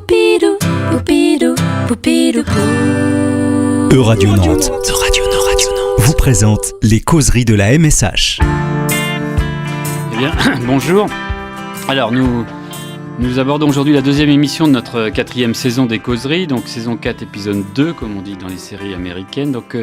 Poupidou, poupidou, poupidou, pou. Euradio Nantes vous présente les causeries de la MSH. Eh bien, bonjour. Alors, nous abordons aujourd'hui la deuxième émission de notre quatrième saison des causeries, donc saison 4, épisode 2, comme on dit dans les séries américaines. Donc,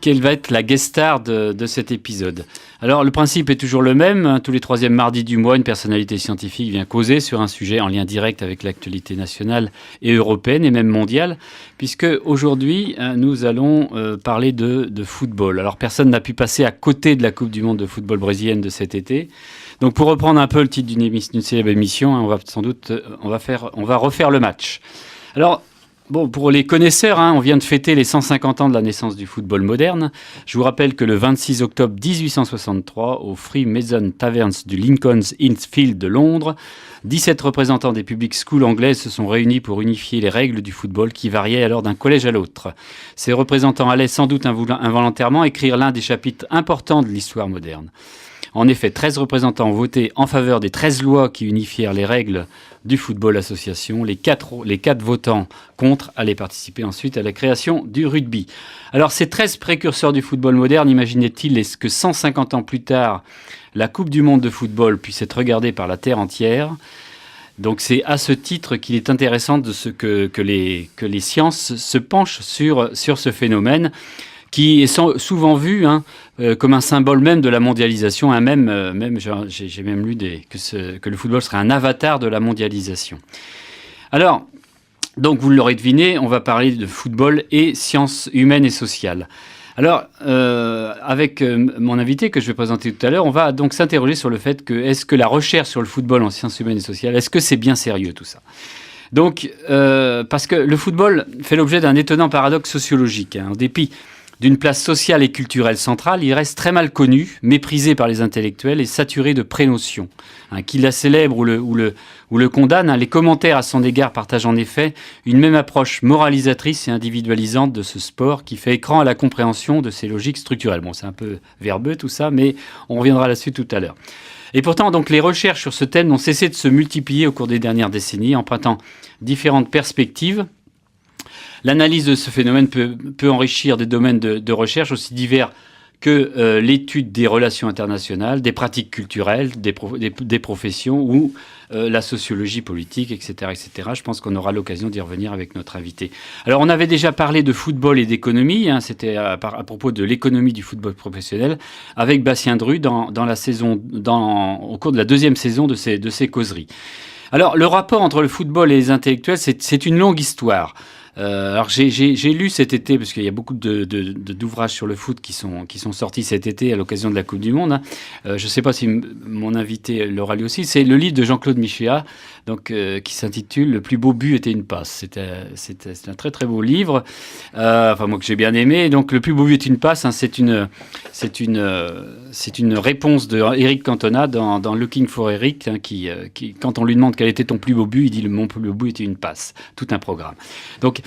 quelle va être la guest star de cet épisode? Alors, le principe est toujours le même. Tous les troisièmes mardis du mois, une personnalité scientifique vient causer sur un sujet en lien direct avec l'actualité nationale et européenne et même mondiale, puisque aujourd'hui, nous allons parler de football. Alors, personne n'a pu passer à côté de la Coupe du Monde de football brésilienne de cet été. Donc, pour reprendre un peu le titre d'une célèbre émission, on va refaire le match. Alors, bon, pour les connaisseurs, on vient de fêter les 150 ans de la naissance du football moderne. Je vous rappelle que le 26 octobre 1863, au Freemason Taverns du Lincoln's Inn Fields de Londres, 17 représentants des public schools anglaises se sont réunis pour unifier les règles du football qui variaient alors d'un collège à l'autre. Ces représentants allaient sans doute involontairement écrire l'un des chapitres importants de l'histoire moderne. En effet, 13 représentants ont voté en faveur des 13 lois qui unifièrent les règles du football association. Les 4 votants contre allaient participer ensuite à la création du rugby. Alors, ces 13 précurseurs du football moderne, imaginaient-ils que 150 ans plus tard, la Coupe du Monde de football puisse être regardée par la Terre entière? Donc, c'est à ce titre qu'il est intéressant que les sciences se penchent sur ce phénomène, qui est souvent vu comme un symbole même de la mondialisation. J'ai même lu que le football serait un avatar de la mondialisation. Alors, donc vous l'aurez deviné, on va parler de football et sciences humaines et sociales. Alors, avec mon invité que je vais présenter tout à l'heure, on va donc s'interroger sur le fait que est-ce que la recherche sur le football en sciences humaines et sociales, est-ce que c'est bien sérieux tout ça ? Donc, parce que le football fait l'objet d'un étonnant paradoxe sociologique. En dépit d'une place sociale et culturelle centrale, il reste très mal connu, méprisé par les intellectuels et saturé de prénotions. Qui la célèbre ou le condamne, les commentaires à son égard partagent en effet une même approche moralisatrice et individualisante de ce sport qui fait écran à la compréhension de ses logiques structurelles. Bon, c'est un peu verbeux tout ça, mais on reviendra là-dessus tout à l'heure. Et pourtant, donc, les recherches sur ce thème n'ont cessé de se multiplier au cours des dernières décennies, empruntant différentes perspectives. L'analyse de ce phénomène peut enrichir des domaines de recherche aussi divers que l'étude des relations internationales, des pratiques culturelles, des professions ou la sociologie politique, etc., etc. Je pense qu'on aura l'occasion d'y revenir avec notre invité. Alors, on avait déjà parlé de football et d'économie. C'était à propos de l'économie du football professionnel avec Bastien Dru au cours de la deuxième saison de ces causeries. Alors, le rapport entre le football et les intellectuels, c'est une longue histoire. Alors j'ai lu cet été, parce qu'il y a beaucoup d'ouvrages sur le foot qui sont sortis cet été à l'occasion de la Coupe du Monde. Je ne sais pas si mon invité l'aura lu aussi. C'est le livre de Jean-Claude Michéa, qui s'intitule « Le plus beau but était une passe ». C'est un très très beau livre, moi que j'ai bien aimé. Donc le plus beau but est une passe. C'est une réponse de Eric Cantona dans Looking for Eric, qui quand on lui demande quel était ton plus beau but, il dit mon plus beau but était une passe. Tout un programme. Donc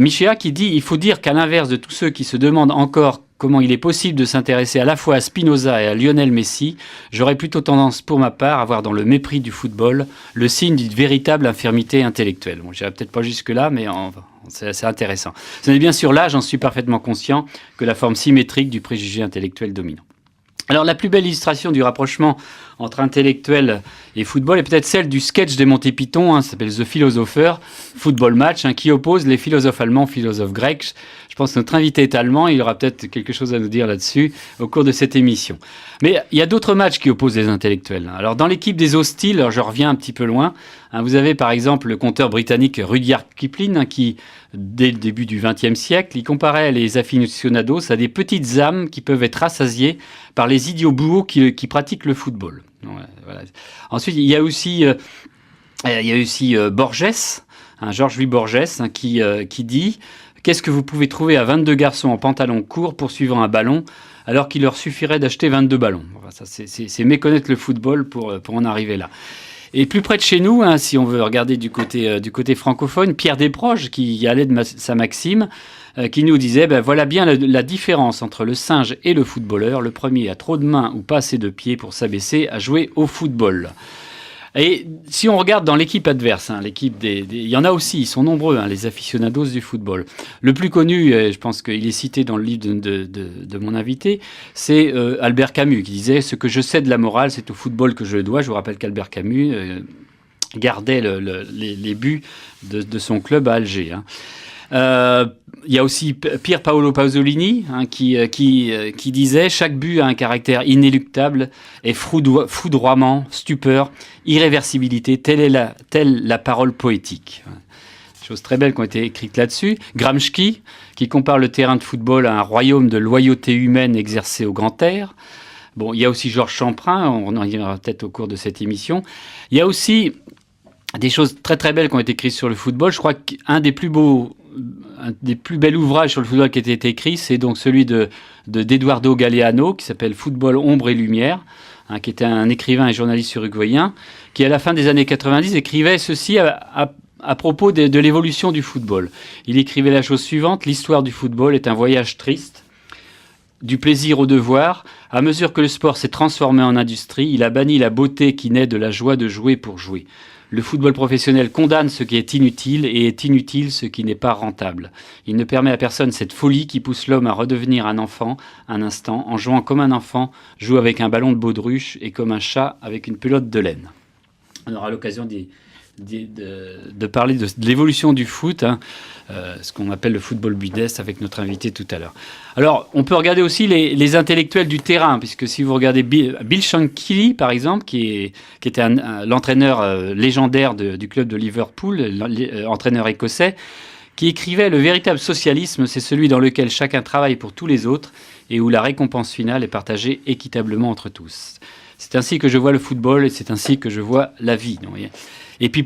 Michéa qui dit « Il faut dire qu'à l'inverse de tous ceux qui se demandent encore comment il est possible de s'intéresser à la fois à Spinoza et à Lionel Messi, j'aurais plutôt tendance pour ma part à voir dans le mépris du football le signe d'une véritable infirmité intellectuelle. » Bon, j'irai peut-être pas jusque-là, mais c'est intéressant. Ce n'est bien sûr là, j'en suis parfaitement conscient, que la forme symétrique du préjugé intellectuel dominant. Alors, la plus belle illustration du rapprochement entre intellectuel et football est peut-être celle du sketch des Monty Python, ça s'appelle The Philosopher, Football Match, qui oppose les philosophes allemands aux philosophes grecs. Je pense que notre invité est allemand, il aura peut-être quelque chose à nous dire là-dessus au cours de cette émission. Mais il y a d'autres matchs qui opposent les intellectuels. Alors, dans l'équipe des hostiles, je reviens un petit peu loin, vous avez par exemple le conteur britannique Rudyard Kipling, qui, dès le début du XXe siècle, il comparait les aficionados à des petites âmes qui peuvent être rassasiées par les idiots bouhos qui pratiquent le football. Voilà. Ensuite, il y a aussi Borges, Georges-Louis Borges, qui dit « Qu'est-ce que vous pouvez trouver à 22 garçons en pantalon court poursuivant un ballon alors qu'il leur suffirait d'acheter 22 ballons ?» Ça, c'est méconnaître le football pour en arriver là. Et plus près de chez nous, si on veut regarder du côté francophone, Pierre Desproges, qui allait de sa maxime, qui nous disait voilà bien la différence entre le singe et le footballeur. Le premier a trop de mains ou pas assez de pieds pour s'abaisser à jouer au football. Et si on regarde dans l'équipe adverse, il y en a aussi, ils sont nombreux, les aficionados du football. Le plus connu, et je pense qu'il est cité dans le livre de mon invité, c'est Albert Camus, qui disait « Ce que je sais de la morale, c'est au football que je le dois ». Je vous rappelle qu'Albert Camus gardait les buts de son club à Alger. Il y a aussi Pier Paolo Pasolini qui disait « Chaque but a un caractère inéluctable et foudroiement, stupeur, irréversibilité, telle la parole poétique ». Choses très belles qui ont été écrites là-dessus. Gramsci, qui compare le terrain de football à un royaume de loyauté humaine exercée au grand air. Bon, il y a aussi Georges Champrin, on en dira peut-être au cours de cette émission. Il y a aussi des choses très très belles qui ont été écrites sur le football. Je crois qu'un des plus bels ouvrages sur le football qui a été écrit, c'est donc celui d'Eduardo Galeano, qui s'appelle Football, ombre et lumière, qui était un écrivain et journaliste uruguayen, qui à la fin des années 90 écrivait ceci à propos de l'évolution du football. Il écrivait la chose suivante: l'histoire du football est un voyage triste, du plaisir au devoir. À mesure que le sport s'est transformé en industrie, il a banni la beauté qui naît de la joie de jouer pour jouer. Le football professionnel condamne ce qui est inutile et est inutile ce qui n'est pas rentable. Il ne permet à personne cette folie qui pousse l'homme à redevenir un enfant un instant, en jouant comme un enfant joue avec un ballon de baudruche et comme un chat avec une pelote de laine. On aura l'occasion de parler de l'évolution du foot, ce qu'on appelle le football business, avec notre invité tout à l'heure. Alors, on peut regarder aussi les intellectuels du terrain, puisque si vous regardez Bill Shankly, par exemple, qui était l'entraîneur légendaire du club de Liverpool, entraîneur écossais, qui écrivait « Le véritable socialisme, c'est celui dans lequel chacun travaille pour tous les autres et où la récompense finale est partagée équitablement entre tous. C'est ainsi que je vois le football et c'est ainsi que je vois la vie. » Et puis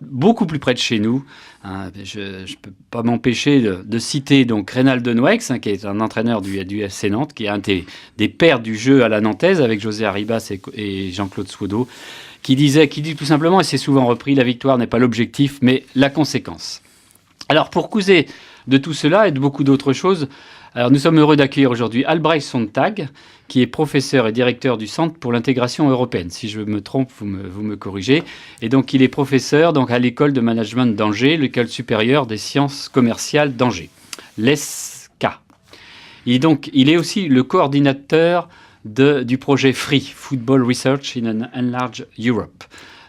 beaucoup plus près de chez nous, je ne peux pas m'empêcher de citer donc Reynald Nouex, qui est un entraîneur du FC Nantes, qui est un des pères du jeu à la nantaise, avec José Arribas et Jean-Claude Souaudot, qui dit tout simplement, et c'est souvent repris, la victoire n'est pas l'objectif, mais la conséquence. Alors pour causer de tout cela et de beaucoup d'autres choses, alors nous sommes heureux d'accueillir aujourd'hui Albrecht Sonntag, qui est professeur et directeur du Centre pour l'intégration européenne. Si je me trompe, vous me corrigez. Et donc, il est professeur à l'école de management d'Angers, l'école supérieure des sciences commerciales d'Angers, l'ESCA. Il est aussi le coordinateur du projet FREE, Football Research in an Enlarged Europe.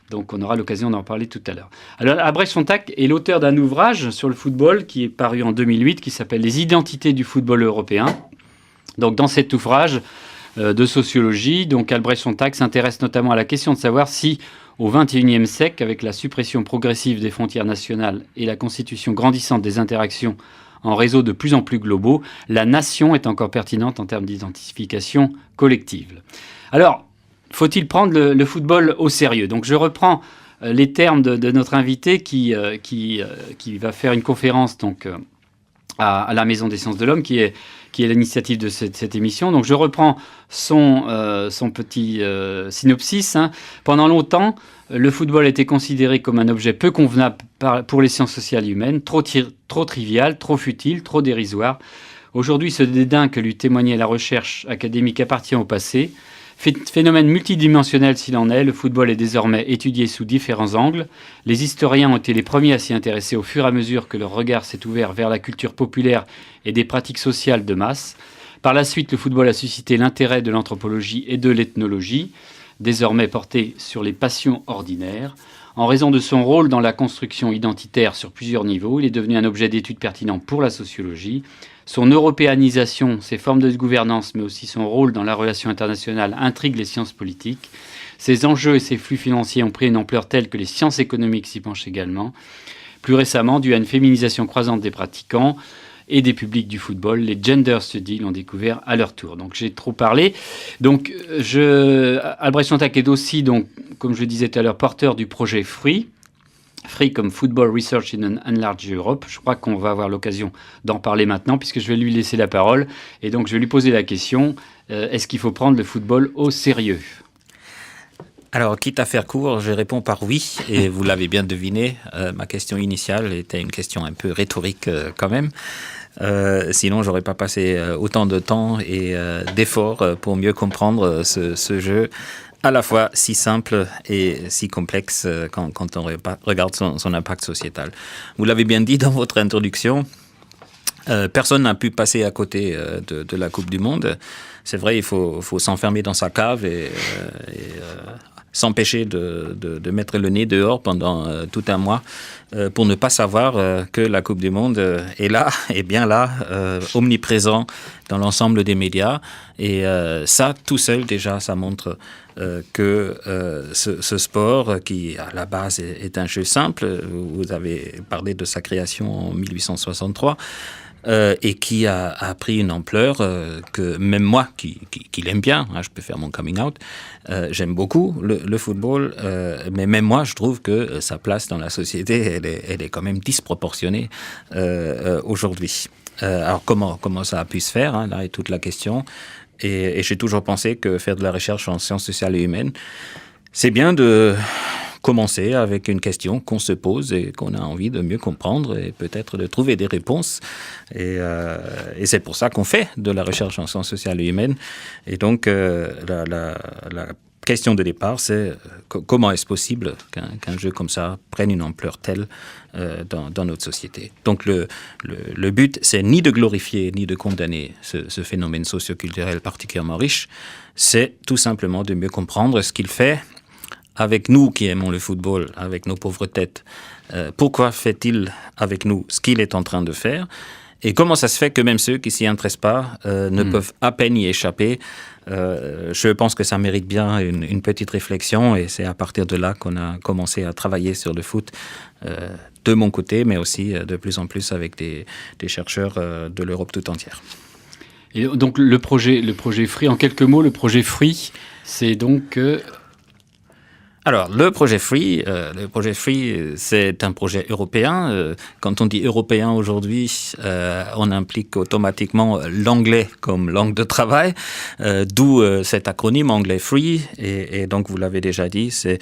Donc, on aura l'occasion d'en parler tout à l'heure. Alors, Albrecht Sonntag est l'auteur d'un ouvrage sur le football qui est paru en 2008, qui s'appelle « Les identités du football européen ». Donc, dans cet ouvrage de sociologie, donc Albrecht Sonntag s'intéresse notamment à la question de savoir si, au XXIe siècle, avec la suppression progressive des frontières nationales et la constitution grandissante des interactions en réseaux de plus en plus globaux, la nation est encore pertinente en termes d'identification collective. Alors, faut-il prendre le football au sérieux? Donc, je reprends les termes de notre invité qui va faire une conférence donc, à la Maison des sciences de l'homme, qui est l'initiative de cette émission. Donc je reprends son petit synopsis. Pendant longtemps, le football a été considéré comme un objet peu convenable pour les sciences sociales et humaines, trop trivial, trop futile, trop dérisoire. Aujourd'hui, ce dédain que lui témoignait la recherche académique appartient au passé. Phénomène multidimensionnel s'il en est, le football est désormais étudié sous différents angles. Les historiens ont été les premiers à s'y intéresser au fur et à mesure que leur regard s'est ouvert vers la culture populaire et des pratiques sociales de masse. Par la suite, le football a suscité l'intérêt de l'anthropologie et de l'ethnologie, désormais porté sur les passions ordinaires. En raison de son rôle dans la construction identitaire sur plusieurs niveaux, il est devenu un objet d'étude pertinent pour la sociologie. Son européanisation, ses formes de gouvernance, mais aussi son rôle dans la relation internationale intriguent les sciences politiques. Ses enjeux et ses flux financiers ont pris une ampleur telle que les sciences économiques s'y penchent également. Plus récemment, dû à une féminisation croissante des pratiquants et des publics du football, les gender studies l'ont découvert à leur tour. Donc j'ai trop parlé. Donc Albrecht Sonntag est aussi, donc, comme je le disais tout à l'heure, porteur du projet FREE. FREE comme Football Research in an Enlarged Europe. Je crois qu'on va avoir l'occasion d'en parler maintenant puisque je vais lui laisser la parole. Et donc je vais lui poser la question, est-ce qu'il faut prendre le football au sérieux ? Alors, quitte à faire court, je réponds par oui. Et vous l'avez bien deviné, ma question initiale était une question un peu rhétorique quand même. Sinon, j'aurais pas passé autant de temps et d'efforts pour mieux comprendre ce jeu à la fois si simple et si complexe quand on regarde son impact sociétal. Vous l'avez bien dit dans votre introduction, personne n'a pu passer à côté de la Coupe du Monde. C'est vrai, il faut s'enfermer dans sa cave et s'empêcher de mettre le nez dehors pendant tout un mois pour ne pas savoir que la Coupe du Monde est là, est bien là, omniprésent dans l'ensemble des médias. Et ça, tout seul, déjà, ça montre que ce sport, qui à la base est un jeu simple, vous avez parlé de sa création en 1863, et qui a pris une ampleur que même moi, qui l'aime bien, hein, je peux faire mon coming out, j'aime beaucoup le football, mais même moi, je trouve que sa place dans la société, elle est quand même disproportionnée aujourd'hui. Alors comment ça a pu se faire, hein, là est toute la question. Et j'ai toujours pensé que faire de la recherche en sciences sociales et humaines, c'est bien de commencer avec une question qu'on se pose et qu'on a envie de mieux comprendre et peut-être de trouver des réponses. Et c'est pour ça qu'on fait de la recherche en sciences sociales et humaines. Et donc, la question de départ, c'est comment est-ce possible qu'un jeu comme ça prenne une ampleur telle dans notre société. Donc le but, c'est ni de glorifier ni de condamner ce phénomène socio-culturel particulièrement riche, c'est tout simplement de mieux comprendre ce qu'il fait avec nous qui aimons le football, avec nos pauvres têtes. Pourquoi fait-il avec nous ce qu'il est en train de faire ? Et comment ça se fait que même ceux qui s'y intéressent pas ne peuvent à peine y échapper ? Je pense que ça mérite bien une petite réflexion et c'est à partir de là qu'on a commencé à travailler sur le foot de mon côté, mais aussi de plus en plus avec des chercheurs de l'Europe tout entière. Et donc le projet Free, en quelques mots, le projet Free, c'est donc... Alors, le projet Free, c'est un projet européen. Quand on dit européen aujourd'hui, on implique automatiquement l'anglais comme langue de travail, d'où cet acronyme anglais Free. Et donc, vous l'avez déjà dit, c'est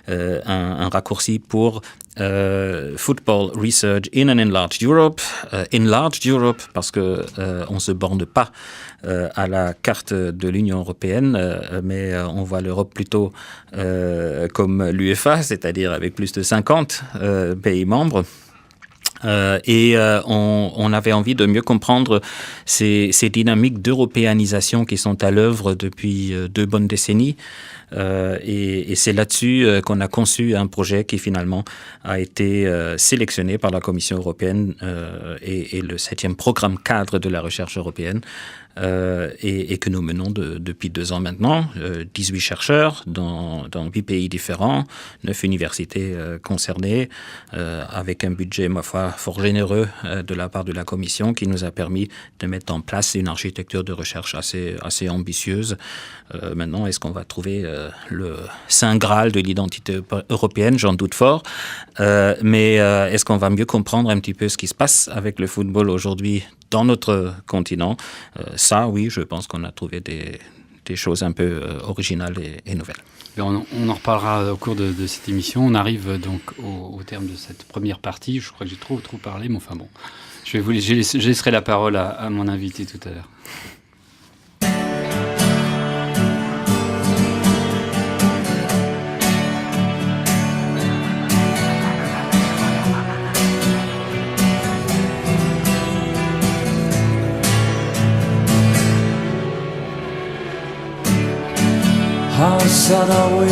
un raccourci pour Football Research in an Enlarged Europe. Enlarged Europe parce que on se borne pas à la carte de l'Union européenne, mais on voit l'Europe plutôt comme l'UEFA, c'est-à-dire avec plus de 50 pays membres. Et on avait envie de mieux comprendre ces dynamiques d'européanisation qui sont à l'œuvre depuis 2 bonnes décennies. Et c'est là-dessus qu'on a conçu un projet qui finalement a été sélectionné par la Commission européenne et le 7e programme cadre de la recherche européenne. Et que nous menons depuis 2 ans maintenant, 18 chercheurs dans 8 pays différents, 9 universités concernées, avec un budget, ma foi, fort généreux de la part de la Commission qui nous a permis de mettre en place une architecture de recherche assez ambitieuse. Maintenant, est-ce qu'on va trouver le saint graal de l'identité européenne? J'en doute fort. Mais est-ce qu'on va mieux comprendre un petit peu ce qui se passe avec le football aujourd'hui dans notre continent? Ça, oui, je pense qu'on a trouvé des choses un peu originales et nouvelles. On en reparlera au cours de cette émission. On arrive donc au terme de cette première partie. Je crois que j'ai trop parlé, mais enfin bon. Je laisserai la parole à mon invité tout à l'heure. How sad are we,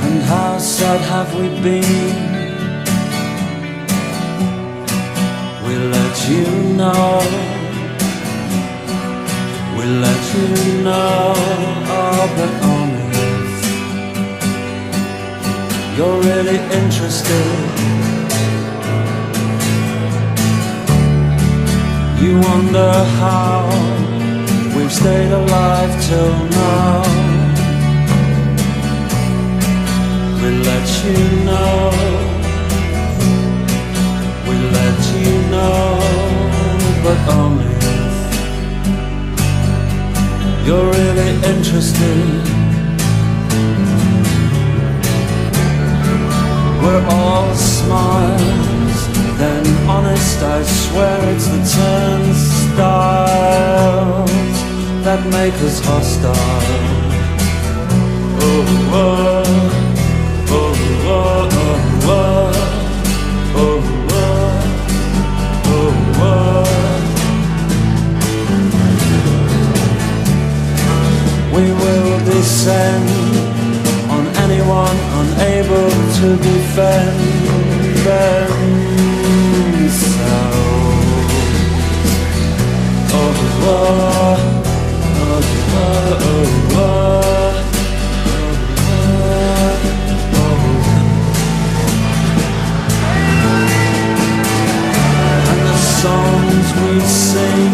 and how sad have we been? We'll let you know, we'll let you know, oh, but only if you're really interested. You wonder how we've stayed alive till now. We'll let you know, we'll let you know, but only if you're really interested. We're all smiles, then honest, I swear it's the turnstiles that make us hostile. We will descend on anyone unable to defend themselves. And the songs we sing,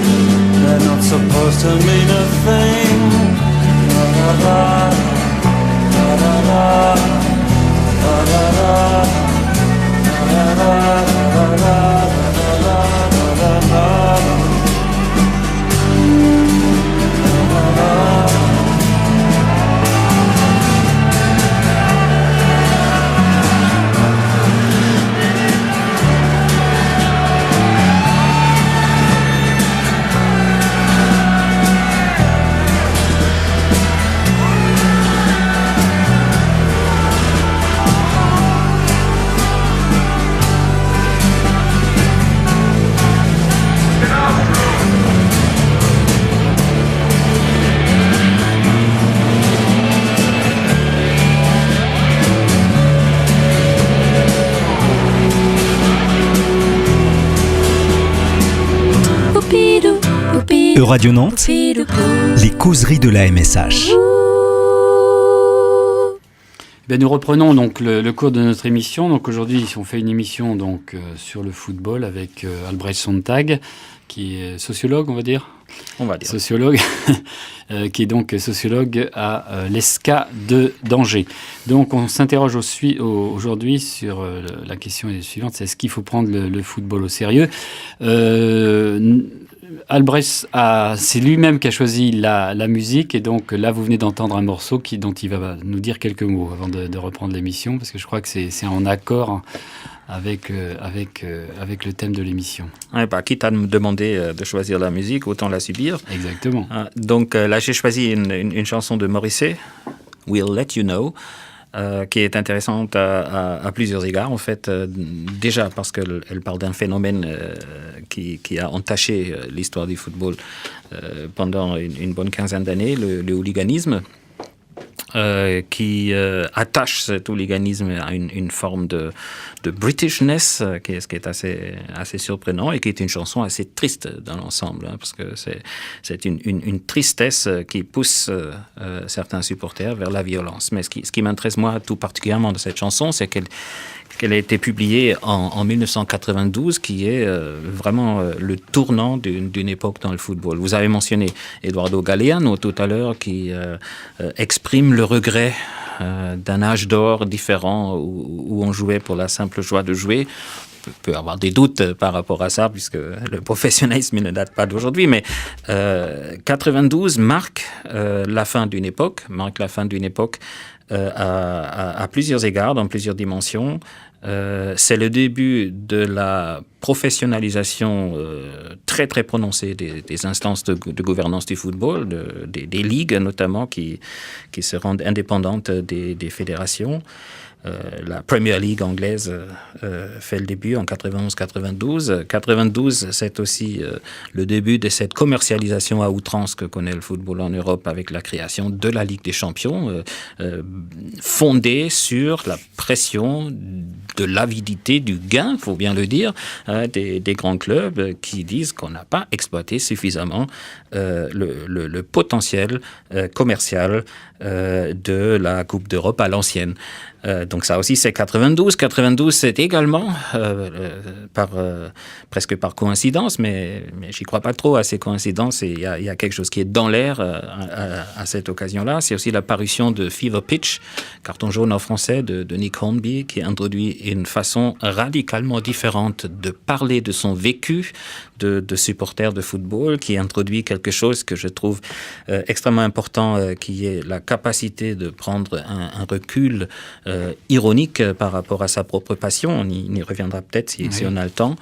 they're not supposed to mean a thing. Poupidou, poupidou, Euradio Nantes, poupidou, les causeries de la MSH. Ben, nous reprenons donc le cours de notre émission. Donc aujourd'hui, on fait une émission donc sur le football avec Albrecht Sontag, qui est sociologue, on va dire. On va dire. Sociologue, qui est donc sociologue à l'ESCA de d'Angers. Donc on s'interroge aujourd'hui sur la question suivante, c'est est-ce qu'il faut prendre le football au sérieux Albrecht, c'est lui-même qui a choisi la musique, et donc là vous venez d'entendre un morceau dont il va nous dire quelques mots avant de reprendre l'émission, parce que je crois que c'est en accord avec le thème de l'émission. Ouais, quitte à me demander de choisir la musique, autant la subir. Exactement. Donc là, j'ai choisi une chanson de Morrissey, We'll Let You Know, qui est intéressante à plusieurs égards, en fait. Déjà parce qu'elle parle d'un phénomène qui a entaché l'histoire du football pendant une bonne quinzaine d'années, le hooliganisme. Qui attache cet hooliganisme à une forme de Britishness, ce qui est assez surprenant, et qui est une chanson assez triste dans l'ensemble, parce que c'est une tristesse qui pousse certains supporters vers la violence. Mais ce qui m'intéresse moi tout particulièrement de cette chanson, c'est qu'elle a été publiée en 1992, qui est vraiment le tournant d'une époque dans le football. Vous avez mentionné Eduardo Galeano tout à l'heure, qui exprime le regret d'un âge d'or différent où on jouait pour la simple joie de jouer. On peut avoir des doutes par rapport à ça, puisque le professionnalisme ne date pas d'aujourd'hui, mais 92 marque la fin d'une époque, à plusieurs égards, dans plusieurs dimensions. C'est le début de la professionnalisation très très prononcée des instances de gouvernance du football, des ligues notamment qui se rendent indépendantes des fédérations. La Premier League anglaise fait le début en 91-92. 92, c'est aussi le début de cette commercialisation à outrance que connaît le football en Europe, avec la création de la Ligue des Champions, fondée sur la pression de l'avidité, du gain, il faut bien le dire, des grands clubs qui disent qu'on n'a pas exploité suffisamment le potentiel commercial de la Coupe d'Europe à l'ancienne. Donc ça aussi c'est 92. 92 c'est également, presque par coïncidence, mais j'y crois pas trop à ces coïncidences, et il y a quelque chose qui est dans l'air à cette occasion-là. C'est aussi la parution de Fever Pitch, carton jaune en français de Nick Hornby, qui introduit une façon radicalement différente de parler de son vécu de supporter de football, qui introduit quelque chose que je trouve extrêmement important, qui est la capacité de prendre un recul ironique par rapport à sa propre passion. On y reviendra peut-être si on a le temps.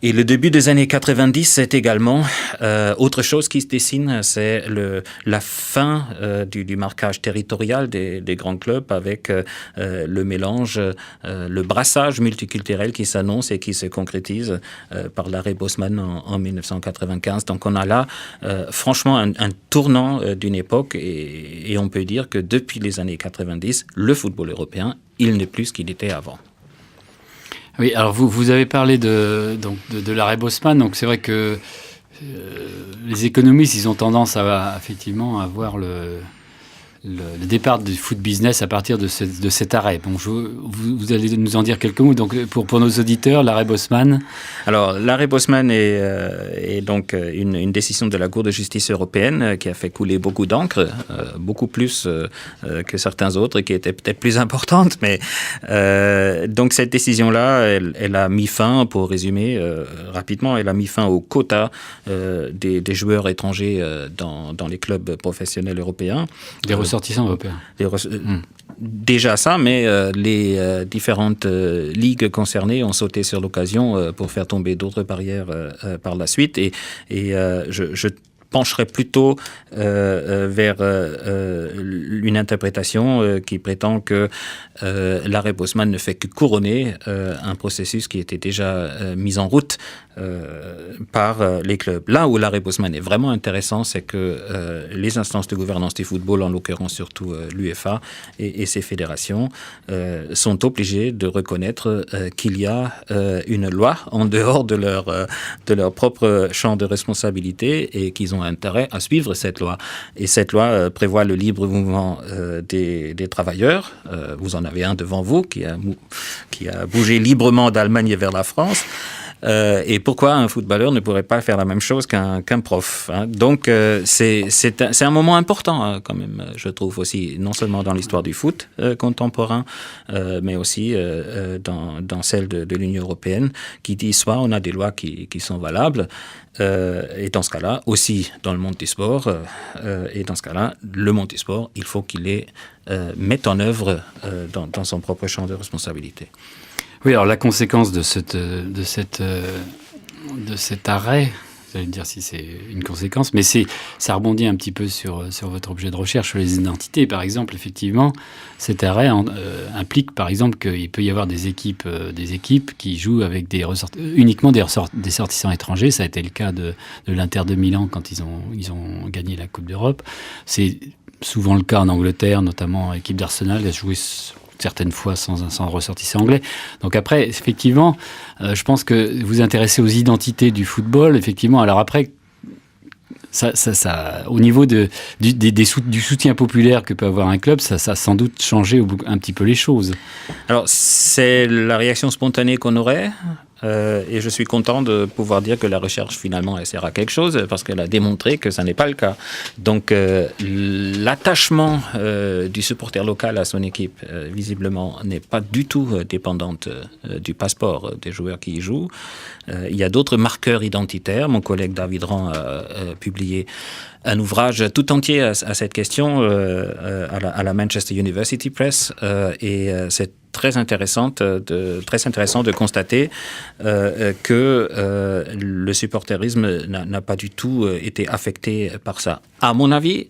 Et le début des années 90, c'est également autre chose qui se dessine, c'est la fin du marquage territorial des grands clubs avec le mélange, le brassage multiculturel qui s'annonce et qui se concrétise par l'arrêt Bosman en 1995. Donc on a là franchement un tournant d'une époque et on peut dire que depuis les années 90, le football européen, il n'est plus ce qu'il était avant. Oui, alors vous avez parlé de l'arrêt Bosman, donc c'est vrai que les économistes, ils ont tendance effectivement à voir le départ du foot business à partir de cet arrêt. Bon, vous allez nous en dire quelques mots. Donc, pour nos auditeurs, l'arrêt Bosman. Alors, l'arrêt Bosman est donc une décision de la Cour de justice européenne qui a fait couler beaucoup d'encre, beaucoup plus que certains autres, qui étaient peut-être plus importantes. Mais donc, cette décision-là, elle a mis fin, pour résumer rapidement, elle a mis fin au quota des joueurs étrangers dans les clubs professionnels européens. Des ressortissants européens. Déjà ça, mais les différentes ligues concernées ont sauté sur l'occasion pour faire tomber d'autres barrières par la suite. Et je pencherait plutôt vers une interprétation qui prétend que l'arrêt Bosman ne fait que couronner un processus qui était déjà mis en route par les clubs. Là où l'arrêt Bosman est vraiment intéressant, c'est que les instances de gouvernance du football, en l'occurrence surtout l'UEFA et ses fédérations, sont obligées de reconnaître qu'il y a une loi en dehors de leur propre champ de responsabilité et qu'ils ont intérêt à suivre cette loi. Et cette loi prévoit le libre mouvement des travailleurs. Vous en avez un devant vous qui a bougé librement d'Allemagne vers la France. Et pourquoi un footballeur ne pourrait pas faire la même chose qu'un prof, hein. Donc c'est un moment important quand même, je trouve aussi, non seulement dans l'histoire du foot contemporain, mais aussi dans celle de l'Union européenne, qui dit soit on a des lois qui sont valables, et dans ce cas-là, aussi dans le monde du sport, et dans ce cas-là, le monde du sport, il faut qu'il les mette en œuvre dans son propre champ de responsabilité. Oui, alors la conséquence de cet arrêt, vous allez me dire si c'est une conséquence, mais ça rebondit un petit peu sur votre objet de recherche, sur les identités. Par exemple, effectivement, cet arrêt implique, par exemple, qu'il peut y avoir des équipes qui jouent avec uniquement des ressortissants étrangers. Ça a été le cas de l'Inter de Milan quand ils ont gagné la Coupe d'Europe. C'est souvent le cas en Angleterre, notamment l'équipe d'Arsenal, elle a joué certaines fois sans ressortissant anglais. Donc après, effectivement, je pense que vous intéressez aux identités du football. Effectivement, alors après, ça au niveau du soutien populaire que peut avoir un club, ça a sans doute changé un petit peu les choses. Alors, c'est la réaction spontanée qu'on aurait. Et je suis content de pouvoir dire que la recherche, finalement, elle sert à quelque chose parce qu'elle a démontré que ça n'est pas le cas. Donc, l'attachement du supporter local à son équipe, visiblement, n'est pas du tout dépendante du passeport des joueurs qui y jouent. Il y a d'autres marqueurs identitaires. Mon collègue David Rand a publié un ouvrage tout entier à cette question à la Manchester University Press et c'est très intéressant de constater que le supporterisme n'a pas du tout été affecté par ça. À mon avis,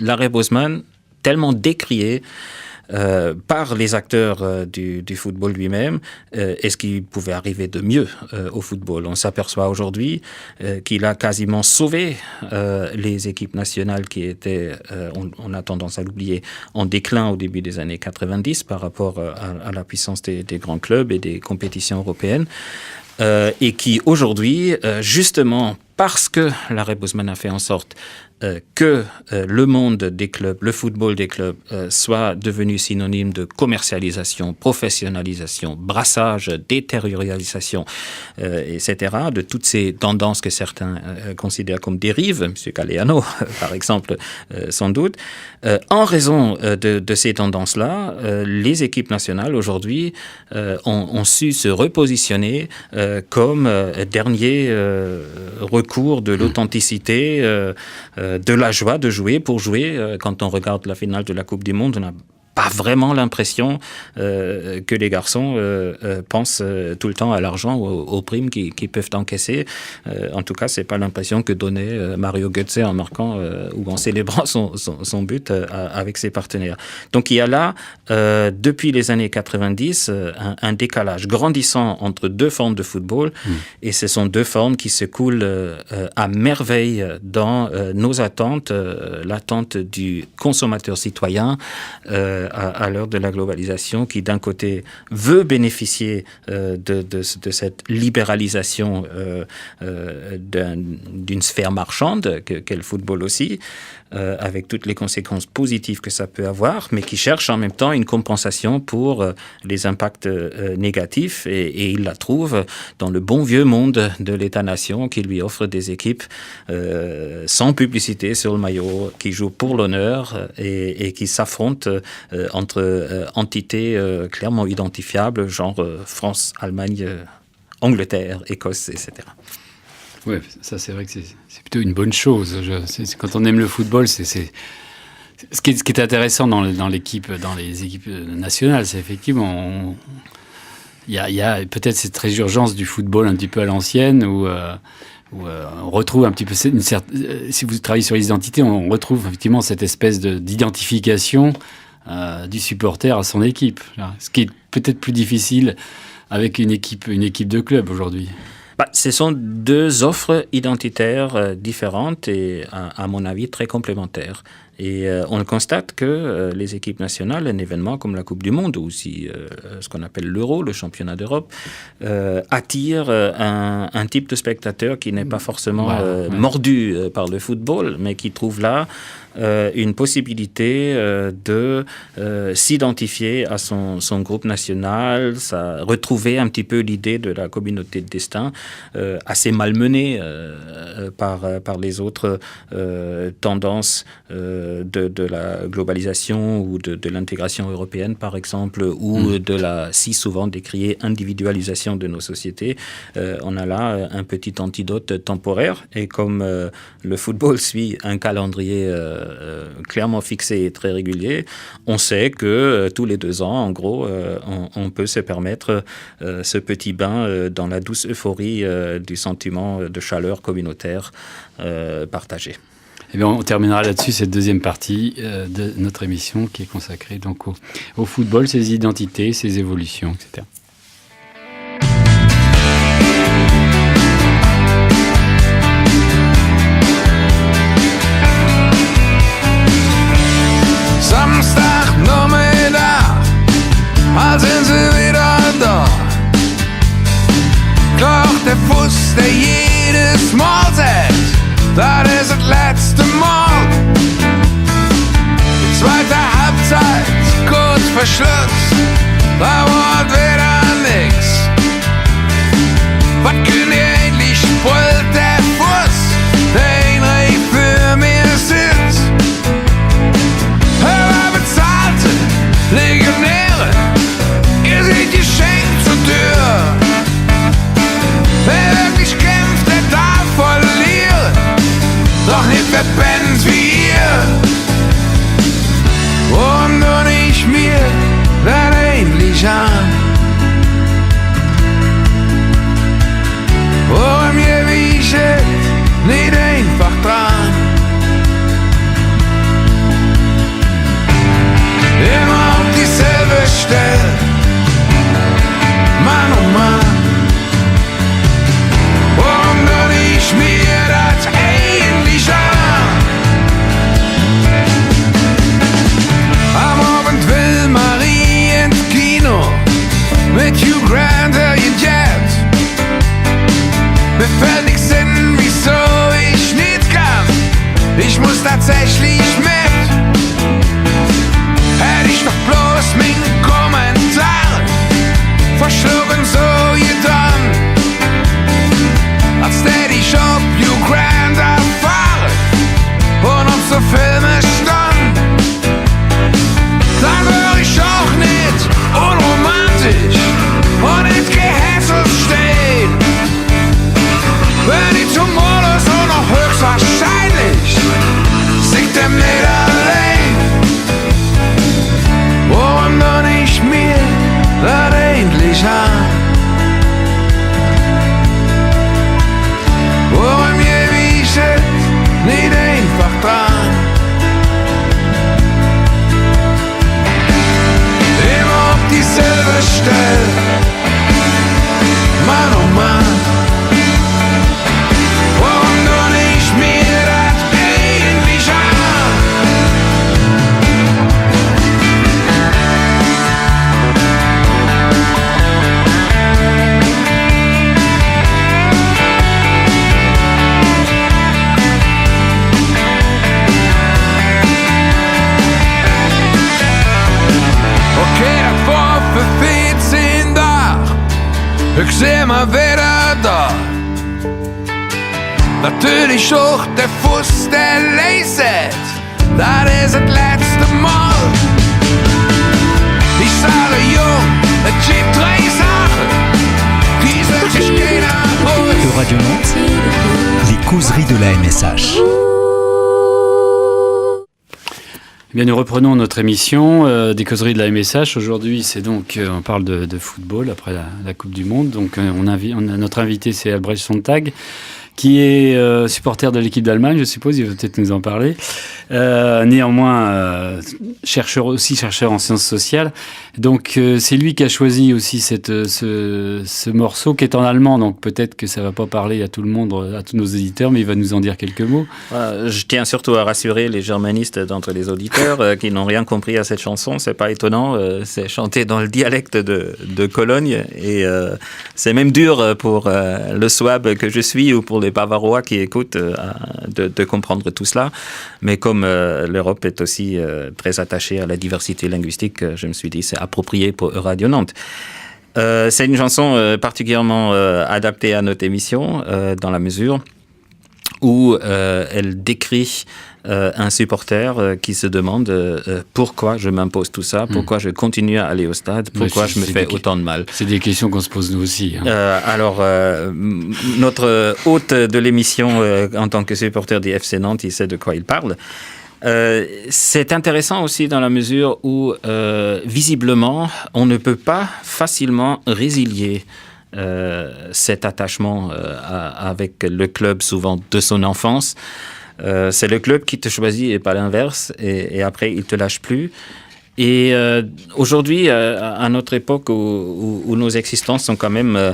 l'arrêt Bosman, tellement décrié par les acteurs du football lui-même, est-ce qu'il pouvait arriver de mieux au football? On s'aperçoit aujourd'hui qu'il a quasiment sauvé les équipes nationales qui étaient, on a tendance à l'oublier, en déclin au début des années 90 par rapport à la puissance des grands clubs et des compétitions européennes, et qui aujourd'hui, justement parce que l'arrêt Bosman a fait en sorte que le monde des clubs, le football des clubs, soit devenu synonyme de commercialisation, professionnalisation, brassage, détériorisation, etc., de toutes ces tendances que certains considèrent comme dérives, M. Galeano, par exemple, sans doute. En raison de ces tendances-là, les équipes nationales, aujourd'hui, ont su se repositionner comme dernier recours de l'authenticité, de la joie de jouer. Pour jouer, quand on regarde la finale de la Coupe du Monde, on n'a a vraiment l'impression que les garçons pensent tout le temps à l'argent, aux primes qu'ils peuvent encaisser. En tout cas, c'est pas l'impression que donnait Mario Götze en marquant ou en célébrant son but avec ses partenaires. Donc il y a là, depuis les années 90, un décalage grandissant entre deux formes de football, et ce sont deux formes qui se coulent à merveille dans nos attentes, l'attente du consommateur citoyen à l'heure de la globalisation, qui d'un côté veut bénéficier de cette libéralisation d'une sphère marchande qu'est le football aussi, avec toutes les conséquences positives que ça peut avoir, mais qui cherche en même temps une compensation pour les impacts négatifs, et il la trouve dans le bon vieux monde de l'État-nation, qui lui offre des équipes sans publicité sur le maillot, qui jouent pour l'honneur et qui s'affrontent entre entités clairement identifiables, genre France, Allemagne, Angleterre, Écosse, etc. Oui, ça c'est vrai que c'est plutôt une bonne chose. Quand on aime le football, c'est ce qui est intéressant dans les équipes nationales, c'est effectivement il y a peut-être cette résurgence du football un petit peu à l'ancienne où on retrouve un petit peu si vous travaillez sur les identités, on retrouve effectivement cette espèce d'identification du supporter à son équipe, ce qui est peut-être plus difficile avec une équipe de club aujourd'hui. Ce sont deux offres identitaires différentes et, à mon avis, très complémentaires. Et on le constate que les équipes nationales, un événement comme la Coupe du Monde, ou aussi ce qu'on appelle l'Euro, le championnat d'Europe, attirent un type de spectateur qui n'est pas forcément mordu par le football, mais qui trouve là une possibilité de s'identifier à son groupe national, retrouver un petit peu l'idée de la communauté de destin, assez malmenée par les autres tendances de la globalisation ou de l'intégration européenne, par exemple, ou de la si souvent décriée individualisation de nos sociétés. On a là un petit antidote temporaire, et comme le football suit un calendrier clairement fixé et très régulier, on sait que tous les 2 ans, en gros, on peut se permettre ce petit bain dans la douce euphorie du sentiment de chaleur communautaire partagé. Eh bien, on terminera là-dessus cette deuxième partie de notre émission qui est consacrée donc au football, ses identités, ses évolutions, etc. Samstagnachmittag, sind sie wieder da. Doch der Fuß, der jedes Mal sagt, das ist das letzte Mal. Die zweite Halbzeit, kurz vor Schluss, da war wieder nix. Was können die endlich spult der Fuß, der Henry für mir sitzt? Hör bezahlte Legionäre, ihr seht geschenkt zur Tür. Wer wirklich kämpft, der darf verlieren, doch nicht verpennt wie ihr. Und nun ich mir dann endlich an, ik zie me weer daar. Natuurlijk ook de voet der leeftijd, dat is het laatste maal. Die zagen jong, het jeep drie zagen, die zegt zich geen aan. De Radio Nantes, les causeries de la MSH. Eh bien, nous reprenons notre émission des causeries de la MSH. Aujourd'hui, c'est donc on parle de football après la Coupe du Monde. Donc, notre invité, c'est Albrecht Sonntag, qui est supporter de l'équipe d'Allemagne, je suppose, il va peut-être nous en parler. Néanmoins, chercheur en sciences sociales. Donc, c'est lui qui a choisi aussi ce morceau qui est en allemand. Donc, peut-être que ça ne va pas parler à tout le monde, à tous nos auditeurs, mais il va nous en dire quelques mots. Je tiens surtout à rassurer les germanistes d'entre les auditeurs qui n'ont rien compris à cette chanson. C'est pas étonnant. C'est chanté dans le dialecte de Cologne et c'est même dur pour le Souabe que je suis ou pour les Bavarois qui écoutent de comprendre tout cela. Mais comme l'Europe est aussi très attachée à la diversité linguistique, je me suis dit c'est approprié pour Radio Nantes. C'est une chanson particulièrement adaptée à notre émission dans la mesure où elle décrit un supporter qui se demande pourquoi je m'impose tout ça, pourquoi je continue à aller au stade, pourquoi je me fais autant de mal. C'est des questions qu'on se pose nous aussi. Alors, notre hôte de l'émission en tant que supporter du FC Nantes, il sait de quoi il parle. C'est intéressant aussi dans la mesure où, visiblement, on ne peut pas facilement résilier cet attachement avec le club, souvent de son enfance. C'est le club qui te choisit et pas l'inverse, et après, il ne te lâche plus. Et aujourd'hui, à notre époque où nos existences sont quand même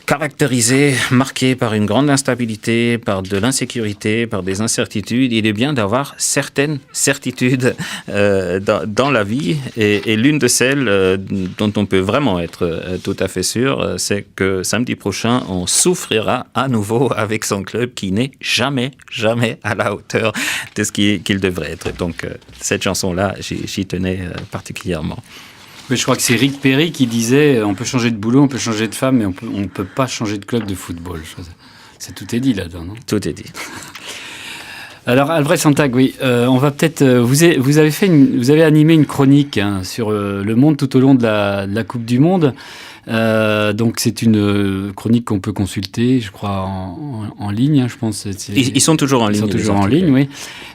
caractérisées, marquées par une grande instabilité, par de l'insécurité, par des incertitudes, il est bien d'avoir certaines certitudes dans la vie. Et l'une de celles dont on peut vraiment être tout à fait sûr, c'est que samedi prochain, on souffrira à nouveau avec son club qui n'est jamais à la hauteur de ce qu'il devrait être. Donc cette chanson-là, j'y tenais particulièrement. Mais je crois que c'est Rick Perry qui disait on peut changer de boulot, on peut changer de femme, mais on peut pas changer de club de football. Tout est dit là-dedans, non ? Tout est dit. Alors Albrecht Sonntag, oui, on va peut-être. Vous avez animé une chronique sur le monde tout au long de la Coupe du Monde. Donc c'est une chronique qu'on peut consulter, je crois, en ligne. Je pense. Ils sont toujours en ligne. Ils sont toujours en ligne, oui.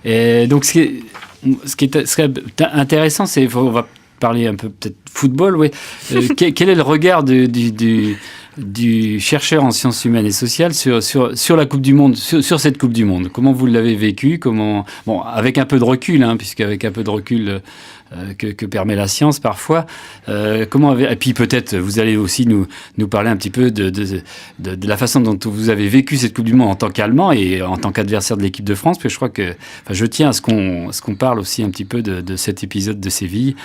Et donc ce qui est intéressant, c'est on va parler un peu peut-être football, oui. Quel est le regard du chercheur en sciences humaines et sociales sur la Coupe du Monde, sur cette Coupe du Monde? Comment vous l'avez vécu? Bon, avec un peu de recul, puisqu'avec un peu de recul que permet la science parfois. Et puis peut-être vous allez aussi nous parler un petit peu de la façon dont vous avez vécu cette Coupe du Monde en tant qu'Allemand et en tant qu'adversaire de l'équipe de France. Parce que je crois que je tiens à ce qu'on parle aussi un petit peu de cet épisode de Séville.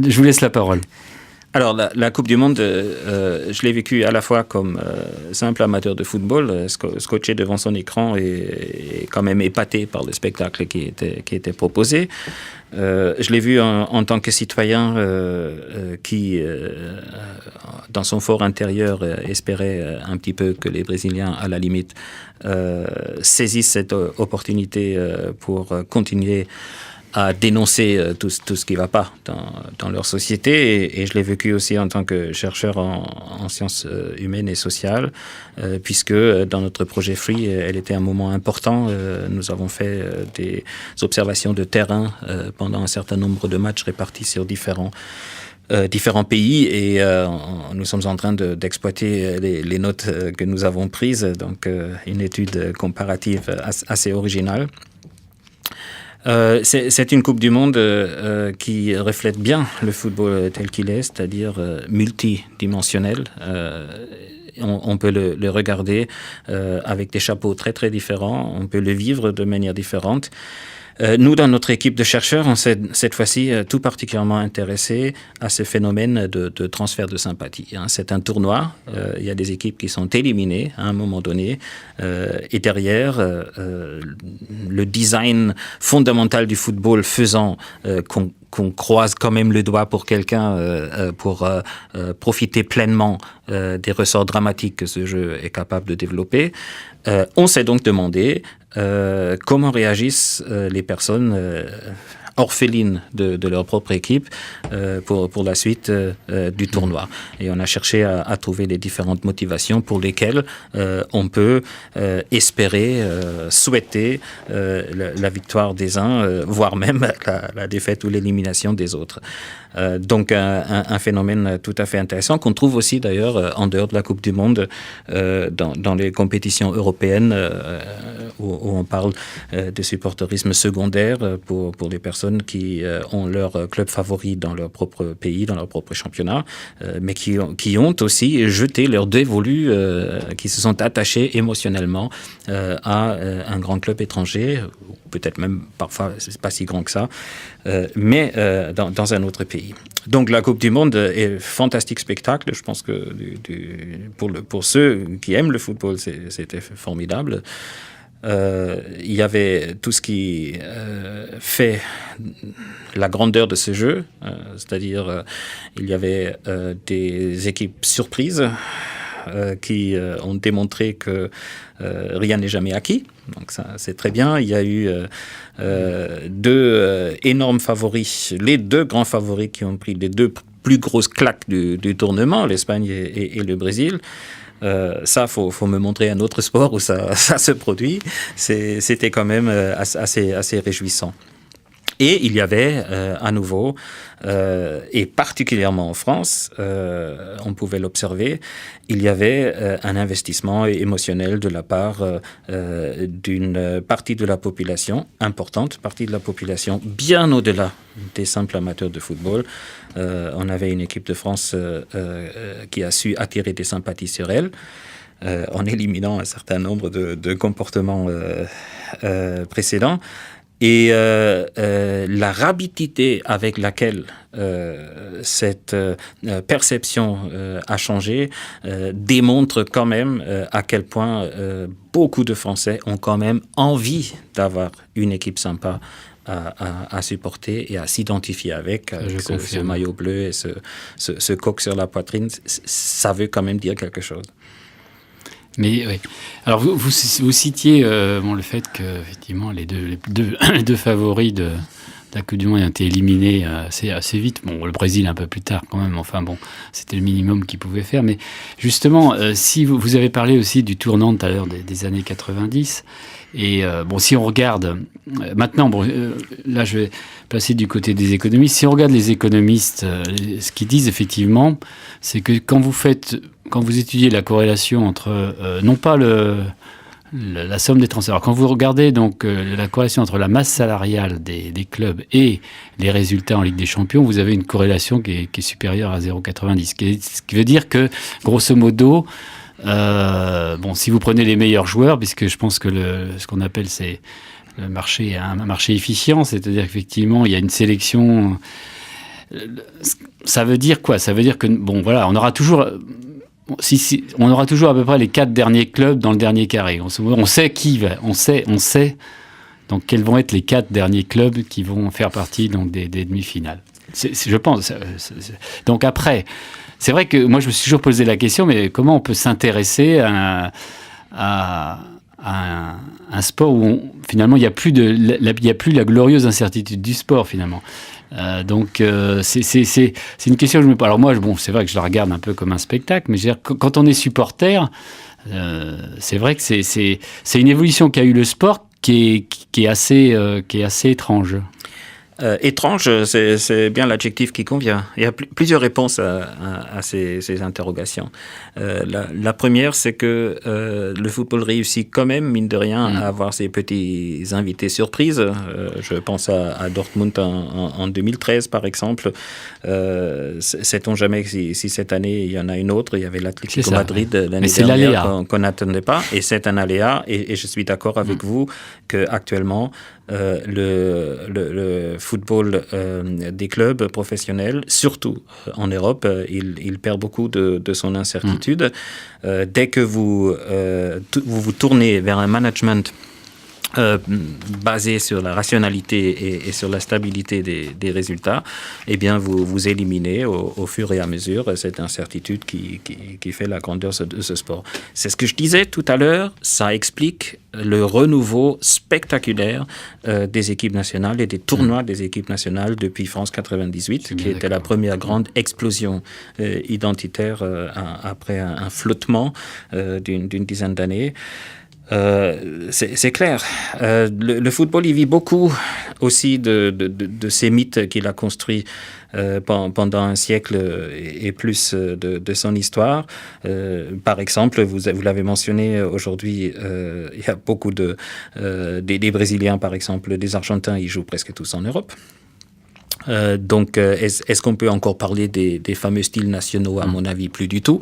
Je vous laisse la parole. Alors, la Coupe du Monde, je l'ai vécue à la fois comme simple amateur de football, scotché devant son écran et quand même épaté par le spectacle qui était proposé. Je l'ai vu en tant que citoyen qui, dans son fort intérieur, espérait un petit peu que les Brésiliens, à la limite, saisissent cette opportunité pour continuer à dénoncer tout ce qui ne va pas dans leur société. Et je l'ai vécu aussi en tant que chercheur en sciences humaines et sociales, puisque dans notre projet Free, elle était un moment important. Nous avons fait des observations de terrain pendant un certain nombre de matchs répartis sur différents pays et nous sommes en train d'exploiter les notes que nous avons prises, donc une étude comparative assez originale. C'est une Coupe du Monde qui reflète bien le football tel qu'il est, c'est-à-dire multidimensionnel. On peut le regarder avec des chapeaux très très différents, on peut le vivre de manière différente. Nous, dans notre équipe de chercheurs, on s'est cette fois-ci tout particulièrement intéressé à ce phénomène de transfert de sympathie. C'est un tournoi, il y a des équipes qui sont éliminées à un moment donné, et derrière, le design fondamental du football faisant qu'on croise quand même le doigt pour quelqu'un pour profiter pleinement des ressorts dramatiques que ce jeu est capable de développer. On s'est donc demandé comment réagissent les personnes orphelines de leur propre équipe pour la suite du tournoi. Et on a cherché à trouver les différentes motivations pour lesquelles on peut espérer, souhaiter la victoire des uns, voire même la défaite ou l'élimination des autres. Donc un phénomène tout à fait intéressant qu'on trouve aussi d'ailleurs en dehors de la Coupe du Monde dans les compétitions européennes où on parle de supporterisme secondaire pour les personnes qui ont leur club favori dans leur propre pays, dans leur propre championnat, mais qui ont aussi jeté leur dévolu, qui se sont attachés émotionnellement à un grand club étranger, peut-être même parfois c'est pas si grand que ça, mais dans un autre pays. Donc la Coupe du Monde est un fantastique spectacle. Je pense que pour ceux qui aiment le football, c'était formidable. Il y avait tout ce qui fait la grandeur de ce jeu, c'est-à-dire il y avait des équipes surprises qui ont démontré que rien n'est jamais acquis. Donc ça, c'est très bien. Il y a eu deux énormes favoris, les deux grands favoris qui ont pris les deux plus grosses claques du tournement, l'Espagne et le Brésil. Ça, faut me montrer un autre sport où ça se produit. C'était quand même assez réjouissant. Et il y avait à nouveau, et particulièrement en France, on pouvait l'observer, il y avait un investissement émotionnel de la part d'une partie de la population, importante partie de la population, bien au-delà des simples amateurs de football. On avait une équipe de France qui a su attirer des sympathies sur elle, en éliminant un certain nombre de comportements précédents. Et la rapidité avec laquelle cette perception a changé démontre quand même à quel point beaucoup de Français ont quand même envie d'avoir une équipe sympa à supporter et à s'identifier avec ce maillot bleu et ce coq sur la poitrine. Ça veut quand même dire quelque chose. Mais oui. Alors vous citiez le fait que effectivement les deux favoris de la Coupe du Monde ont été éliminés assez vite. Bon, le Brésil un peu plus tard quand même. Enfin bon, c'était le minimum qu'ils pouvaient faire. Mais justement, si vous avez parlé aussi du tournant tout à l'heure des années 90. Et si on regarde maintenant, là je vais passer du côté des économistes. Si on regarde les économistes, ce qu'ils disent effectivement, c'est que quand vous étudiez la corrélation entre non pas la somme des transferts, alors quand vous regardez donc la corrélation entre la masse salariale des clubs et les résultats en Ligue des Champions, vous avez une corrélation qui est supérieure à 0,90, ce qui veut dire que grosso modo, si vous prenez les meilleurs joueurs, puisque je pense que ce qu'on appelle c'est le marché, un marché efficient, c'est-à-dire qu'effectivement il y a une sélection. Ça veut dire quoi ? Ça veut dire que on aura toujours. On aura toujours à peu près les 4 derniers clubs dans le dernier carré. On sait qui va. On sait. Donc quels vont être les 4 derniers clubs qui vont faire partie donc des demi-finales. Je pense. Donc après. C'est vrai que moi, je me suis toujours posé la question, mais comment on peut s'intéresser à un sport où finalement il n'y a plus la glorieuse incertitude du sport finalement. Donc c'est une question que je me pose. Alors moi, c'est vrai que je la regarde un peu comme un spectacle, mais je veux dire, quand on est supporter, c'est vrai que c'est une évolution qu'a eu le sport qui est assez étrange. Étrange, c'est bien l'adjectif qui convient. Il y a plusieurs réponses à ces interrogations. La première, c'est que le football réussit quand même, mine de rien, à avoir ses petits invités surprises. Je pense à Dortmund en 2013, par exemple. Sait-on jamais si cette année, il y en a une autre. Il y avait l'Atlético Madrid l'année dernière qu'on n'attendait pas. Et c'est un aléa. Et je suis d'accord avec vous qu'actuellement, le football des clubs professionnels, surtout en Europe, il perd beaucoup de son incertitude. Dès que vous vous tournez vers un management basé sur la rationalité et sur la stabilité des résultats, eh bien, vous éliminez au fur et à mesure cette incertitude qui fait la grandeur de ce sport. C'est ce que je disais tout à l'heure, ça explique le renouveau spectaculaire des équipes nationales et des tournois des équipes nationales depuis France 98, qui était la première grande explosion identitaire après un flottement d'une dizaine d'années. C'est clair. Le football, il vit beaucoup aussi de ces mythes qu'il a construits pendant un siècle et plus de son histoire. Par exemple, vous l'avez mentionné aujourd'hui, il y a beaucoup des Brésiliens, par exemple, des Argentins, ils jouent presque tous en Europe. Donc, est-ce qu'on peut encore parler des fameux styles nationaux? À mon avis, plus du tout.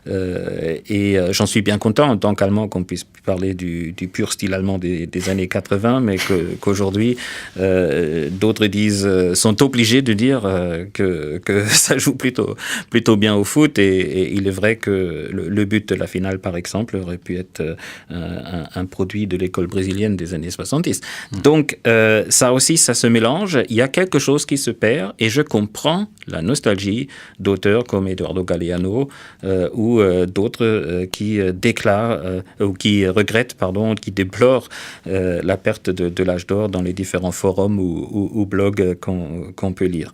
Et j'en suis bien content en tant qu'Allemand qu'on puisse parler du pur style allemand des années 80, mais qu'aujourd'hui, d'autres sont obligés de dire que ça joue plutôt bien au foot. Et il est vrai que le but de la finale, par exemple, aurait pu être un produit de l'école brésilienne des années 70. Donc, ça aussi, ça se mélange. Il y a quelque chose qui se perd, et je comprends la nostalgie d'auteurs comme Eduardo Galeano ou d'autres qui déclarent ou qui regrettent, qui déplorent la perte de l'âge d'or dans les différents forums ou blogs qu'on peut lire.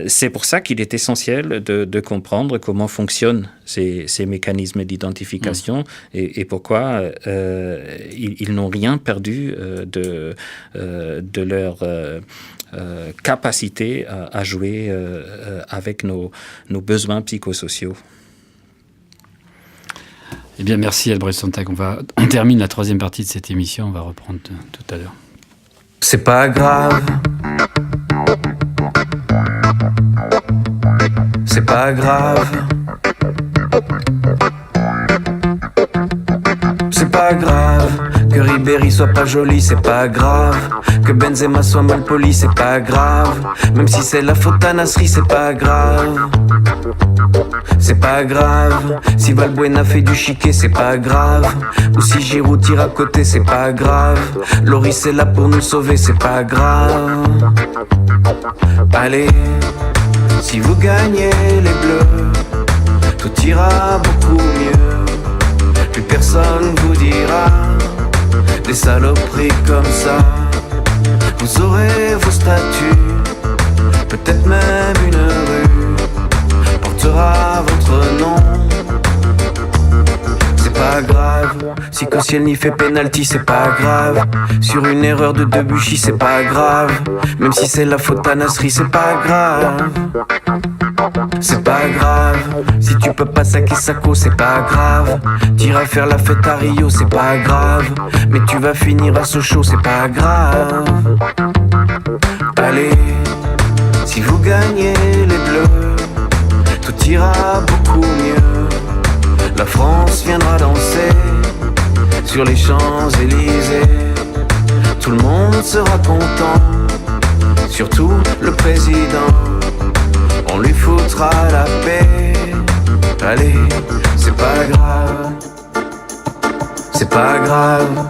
C'est pour ça qu'il est essentiel de comprendre comment fonctionnent ces mécanismes d'identification et pourquoi ils n'ont rien perdu de leur capacité à jouer avec nos besoins psychosociaux. Eh bien, merci Albrecht Sonntag. On termine la troisième partie de cette émission. On va reprendre tout à l'heure. C'est pas grave. C'est pas grave. C'est pas grave. Que Ribéry soit pas joli, c'est pas grave. Que Benzema soit mal poli, c'est pas grave. Même si c'est la faute à Nasri, c'est pas grave. C'est pas grave. Si Valbuena fait du chiquet, c'est pas grave. Ou si Giroud tire à côté, c'est pas grave. Loris est là pour nous sauver, c'est pas grave. Allez, si vous gagnez les bleus, tout ira beaucoup mieux. Plus personne vous dira des saloperies comme ça. Vous aurez vos statuts, peut-être même une rue portera votre nom. C'est pas grave. Si Koscielny fait penalty, c'est pas grave. Sur une erreur de Debuchy, c'est pas grave. Même si c'est la faute à Nasri, c'est pas grave. C'est pas grave. Si tu peux pas saquer Sako, c'est pas grave. T'iras faire la fête à Rio, c'est pas grave. Mais tu vas finir à Sochaux, c'est pas grave. Allez, si vous gagnez les bleus, tout ira beaucoup mieux. La France viendra danser sur les Champs-Élysées. Tout le monde sera content, surtout le président. On lui foutra la paix. Allez, c'est pas grave. C'est pas grave.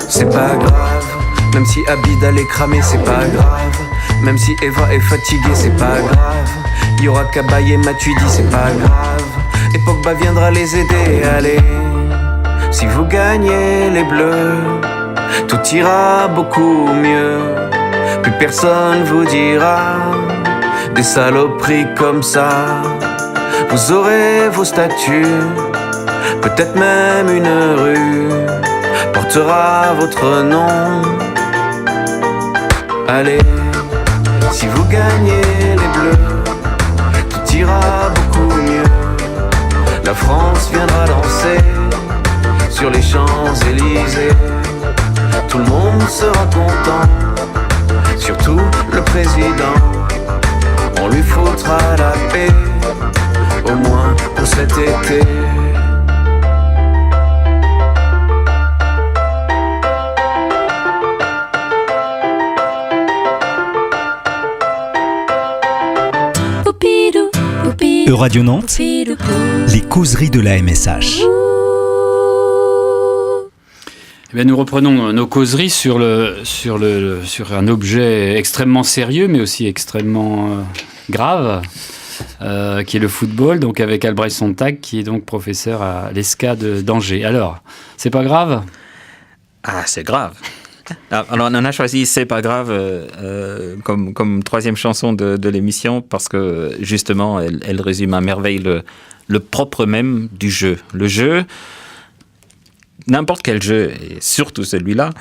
C'est pas grave. Même si Abidal est cramé, c'est pas grave. Même si Eva est fatiguée, c'est pas grave. Y'aura Cabaye et Matuidi, c'est pas grave. Et Pogba viendra les aider, allez. Si vous gagnez les bleus, tout ira beaucoup mieux. Plus personne vous dira des saloperies comme ça. Vous aurez vos statuts, peut-être même une rue portera votre nom. Allez, si vous gagnez les bleus, tout ira beaucoup mieux. La France viendra danser sur les Champs-Élysées. Tout le monde sera content, surtout le président. On lui foutra la paix, au moins pour cet été. Radio Nantes, les causeries de la MSH. Eh Bien, nous reprenons nos causeries sur un objet extrêmement sérieux, mais aussi extrêmement grave, qui est le football, donc avec Albrecht Sontag, qui est donc professeur à l'ESCA d'Angers. Alors, c'est pas grave ? Ah, c'est grave. Alors, on a choisi C'est pas grave comme troisième chanson de l'émission parce que justement, elle résume à merveille le propre même du jeu. Le jeu, n'importe quel jeu, et surtout celui-là,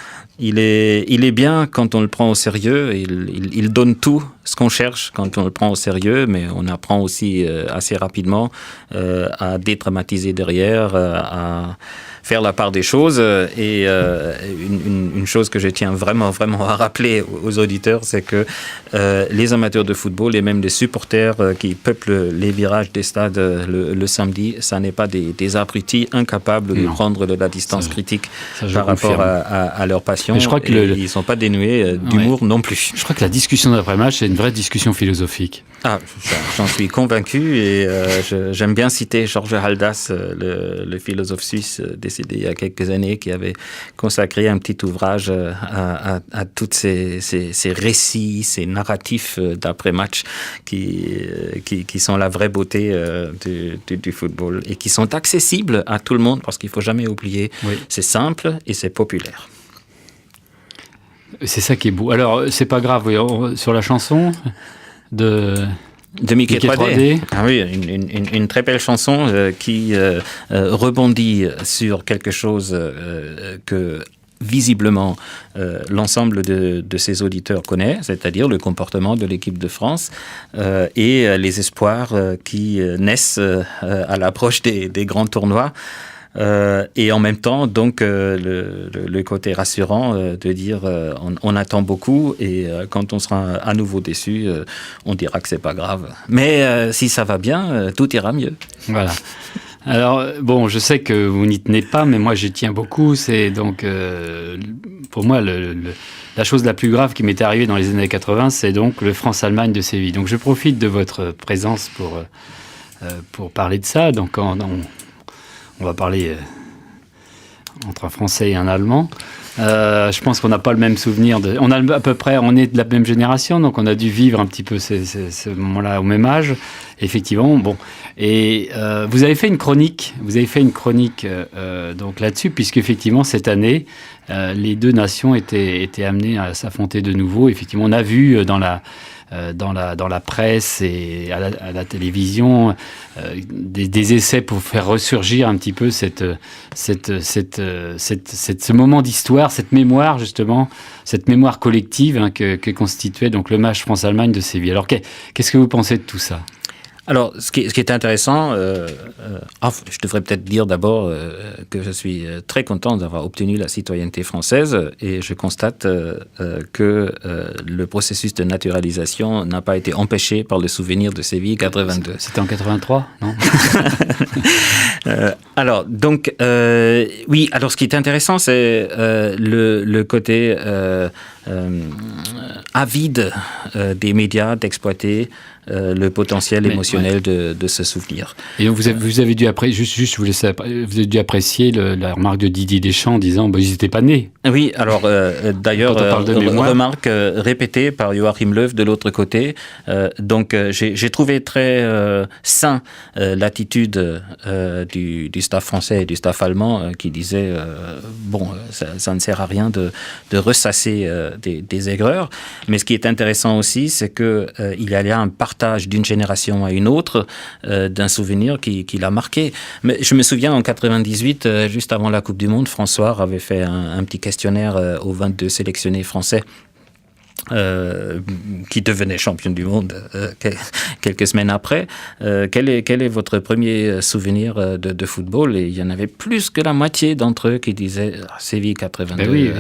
il est bien quand on le prend au sérieux. Il donne tout ce qu'on cherche quand on le prend au sérieux, mais on apprend aussi assez rapidement à dédramatiser derrière, à faire la part des choses. Et une chose que je tiens vraiment à rappeler aux auditeurs, c'est que les amateurs de football et même les supporters qui peuplent les virages des stades le samedi, ça n'est pas des abrutis incapables de prendre de la distance critique par rapport à leur passion. Je crois que ils ne sont pas dénués d'humour non plus. Je crois que la discussion d'après-match, c'est une vraie discussion philosophique. Ah, j'en suis convaincu et j'aime bien citer Georges Haldas, le philosophe suisse décédé il y a quelques années, qui avait consacré un petit ouvrage à tous ces récits, ces narratifs d'après-match qui sont la vraie beauté du football et qui sont accessibles à tout le monde parce qu'il ne faut jamais oublier, c'est simple et c'est populaire. C'est ça qui est beau. Alors, c'est pas grave, sur la chanson de Mickey 3D. 3D. Ah oui, une très belle chanson qui rebondit sur quelque chose que visiblement l'ensemble de ses auditeurs connaît, c'est-à-dire le comportement de l'équipe de France et les espoirs qui naissent à l'approche des grands tournois. Et en même temps, donc, le côté rassurant de dire on attend beaucoup et quand on sera à nouveau déçu, on dira que c'est pas grave. Mais si ça va bien, tout ira mieux. Voilà. Alors, bon, je sais que vous n'y tenez pas, mais moi, j'y tiens beaucoup. C'est donc, pour moi, la chose la plus grave qui m'est arrivée dans les années 80, c'est donc le France-Allemagne de Séville. Donc, je profite de votre présence pour parler de ça. Donc, on va parler entre un Français et un Allemand. Je pense qu'on n'a pas le même souvenir. On est de la même génération, donc on a dû vivre un petit peu ce moment-là au même âge. Effectivement, bon. Et vous avez fait une chronique. Donc là-dessus, puisque effectivement cette année, les deux nations étaient amenées à s'affronter de nouveau. Effectivement, on a vu dans la presse et à la télévision des essais pour faire ressurgir un petit peu ce moment d'histoire, cette mémoire justement, cette mémoire collective que constituait donc le match France-Allemagne de Séville. Alors qu'est-ce que vous pensez de tout ça ? Alors, ce qui est intéressant, je devrais peut-être dire d'abord que je suis très content d'avoir obtenu la citoyenneté française et je constate que le processus de naturalisation n'a pas été empêché par le souvenir de Séville 82. C'était en 83, non? Alors, donc, oui, alors ce qui est intéressant, c'est le côté avide des médias d'exploiter le potentiel émotionnel de ce souvenir. Et donc vous avez dû apprécier, vous avez dû apprécier la remarque de Didier Deschamps en disant ils n'étaient pas nés. Oui, alors d'ailleurs, remarque répétée par Joachim Löw de l'autre côté. Donc j'ai trouvé très sain l'attitude du staff français et du staff allemand qui disait ça ne sert à rien de ressasser des aigreurs. Mais ce qui est intéressant aussi, c'est que il y a là un partage d'une génération à une autre d'un souvenir qui l'a marqué. Mais je me souviens en 98, juste avant la Coupe du Monde, François avait fait un petit questionnaire aux 22 sélectionnés français qui devenaient champions du monde quelques semaines après. Quel est votre premier souvenir de football? Et il y en avait plus que la moitié d'entre eux qui disaient Séville 82. Ben oui.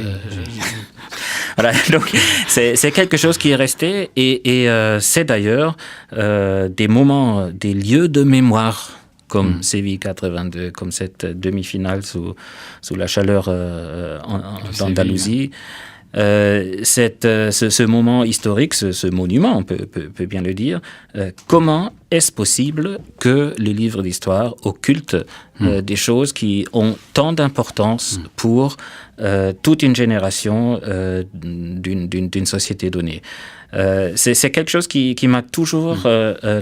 Voilà, donc c'est quelque chose qui est resté et c'est d'ailleurs des moments, des lieux de mémoire comme Séville 82, comme cette demi-finale sous la chaleur d'Andalousie. ce moment historique, ce monument, on peut bien le dire, comment est-ce possible que les livres d'histoire occultent des choses qui ont tant d'importance pour toute une génération d'une société donnée? C'est quelque chose qui m'a toujours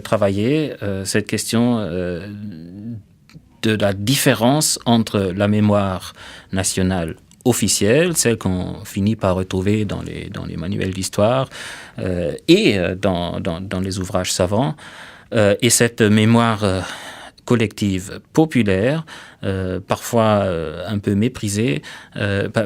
travaillé, cette question de la différence entre la mémoire nationale officielle, celle qu'on finit par retrouver dans les manuels d'histoire et dans les ouvrages savants, et cette mémoire collective populaire, parfois un peu méprisée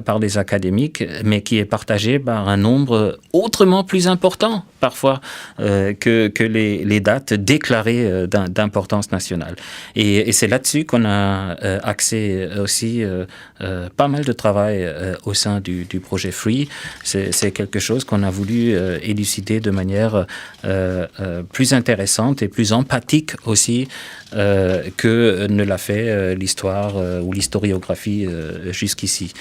par les académiques, mais qui est partagée par un nombre autrement plus important, parfois, que les dates déclarées d'importance nationale. Et c'est là-dessus qu'on a axé aussi pas mal de travail au sein du projet Free. C'est quelque chose qu'on a voulu élucider de manière plus intéressante et plus empathique aussi que ne l'a fait l'histoire ou l'historiographie jusqu'ici.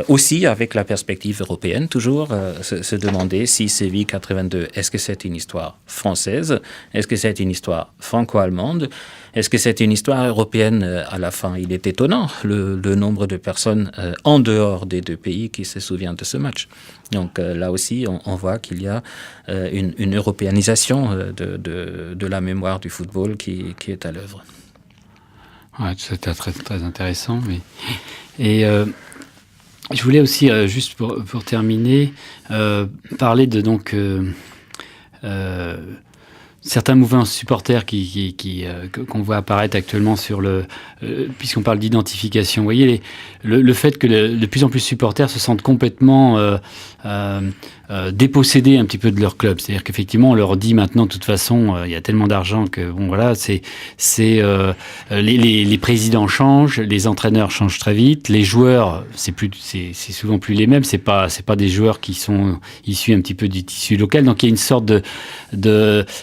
Aussi avec la perspective européenne, toujours se demander si Séville 82, est-ce que c'est une histoire française? Est-ce que c'est une histoire franco-allemande? Est-ce que c'est une histoire européenne à la fin? Il est étonnant le nombre de personnes en dehors des deux pays qui se souviennent de ce match. Donc là aussi, on voit qu'il y a une européanisation de la mémoire du football qui est à l'œuvre. Ouais, c'était très, très intéressant. Et je voulais aussi, juste pour terminer, parler de certains mouvements supporters qu'on voit apparaître actuellement puisqu'on parle d'identification. Vous voyez, le fait que de plus en plus de supporters se sentent complètement dépossédés un petit peu de leur club. C'est-à-dire qu'effectivement, on leur dit maintenant, de toute façon, il y a tellement d'argent que, bon, voilà, les présidents changent, les entraîneurs changent très vite, les joueurs, c'est souvent plus les mêmes, c'est pas des joueurs qui sont issus un petit peu du tissu local. Donc, il y a une sorte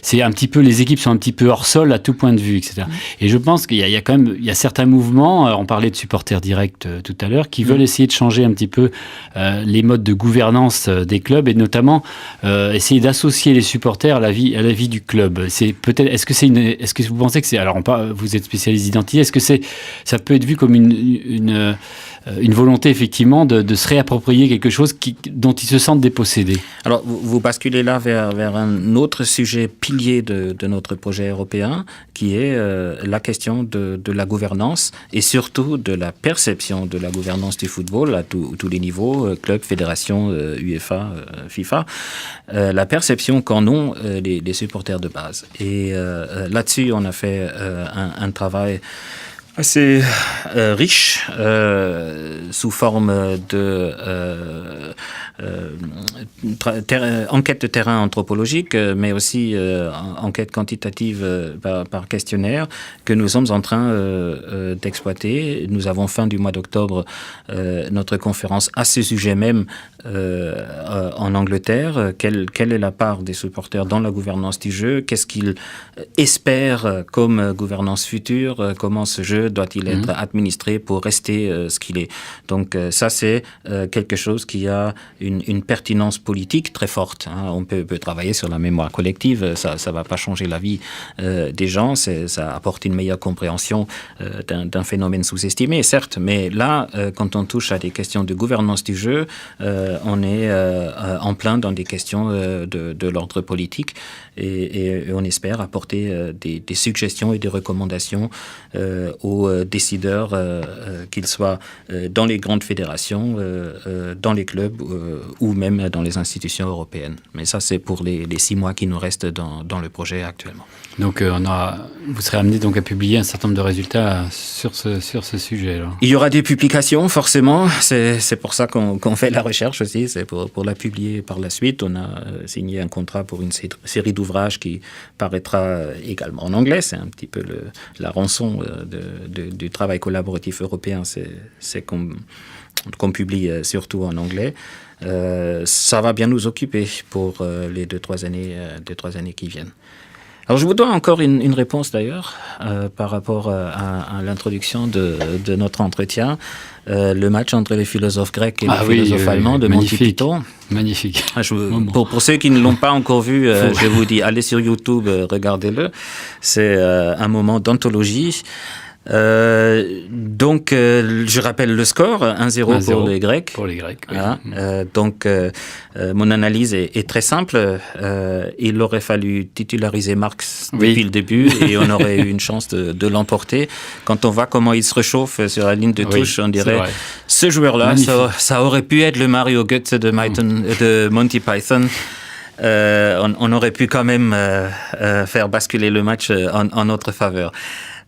c'est un petit peu, les équipes sont un petit peu hors sol à tout point de vue, etc. Et je pense qu'il y a quand même, il y a certains mouvements, on parlait de supporters directs tout à l'heure, qui veulent essayer de changer un petit peu les modes de gouvernance des clubs et notamment essayer d'associer les supporters à la vie du club. C'est peut-être, est-ce que vous pensez que c'est, alors vous êtes spécialiste d'identité, est-ce que ça peut être vu comme une volonté effectivement de se réapproprier quelque chose dont ils se sentent dépossédés? Alors vous basculez là vers un autre sujet pilier de notre projet européen, qui est la question de la gouvernance et surtout de la perception de la gouvernance du football à tous les niveaux, club, fédération, UEFA, FIFA, la perception qu'en ont les supporters de base. Et là-dessus, on a fait un travail assez riche, sous forme de enquête de terrain anthropologique, mais aussi enquête quantitative par questionnaire, que nous sommes en train d'exploiter. Nous avons fin du mois d'octobre notre conférence à ce sujet même en Angleterre. Quelle est la part des supporters dans la gouvernance du jeu? Qu'est-ce qu'ils espèrent comme gouvernance future? Comment ce jeu doit-il être administré pour rester ce qu'il est? Donc ça, c'est quelque chose qui a une pertinence politique très forte. Hein. On peut travailler sur la mémoire collective, ça ne va pas changer la vie des gens, ça apporte une meilleure compréhension d'un phénomène sous-estimé, certes, mais là, quand on touche à des questions de gouvernance du jeu, on est en plein dans des questions de l'ordre politique et on espère apporter des suggestions et des recommandations aux décideurs, qu'ils soient dans les grandes fédérations, dans les clubs ou même dans les institutions européennes. Mais ça, c'est pour les 6 mois qui nous restent dans le projet actuellement. Donc, vous serez amené donc à publier un certain nombre de résultats sur ce sujet. Alors. Il y aura des publications, forcément. C'est pour ça qu'on fait la recherche aussi. C'est pour la publier par la suite. On a signé un contrat pour une série d'ouvrages qui paraîtra également en anglais. C'est un petit peu la rançon du travail collaboratif européen. C'est qu'on publie surtout en anglais. Ça va bien nous occuper pour les 2-3 années qui viennent. Alors, je vous dois encore une réponse d'ailleurs par rapport à l'introduction de notre entretien. Le match entre les philosophes grecs et les philosophes allemands de Monty Python. Magnifique. Pour ceux qui ne l'ont pas encore vu, je vous dis, allez sur YouTube, regardez-le. C'est un moment d'anthologie. Donc, je rappelle le score, 1-0 pour les Grecs. Pour les Grecs, oui. Voilà. Donc, mon analyse est très simple. Il aurait fallu titulariser Marx depuis le début et on aurait eu une chance de l'emporter. Quand on voit comment il se réchauffe sur la ligne de touche, on dirait, ce joueur-là, ça aurait pu être le Mario Götze de Monty Python. On aurait pu quand même faire basculer le match en notre faveur.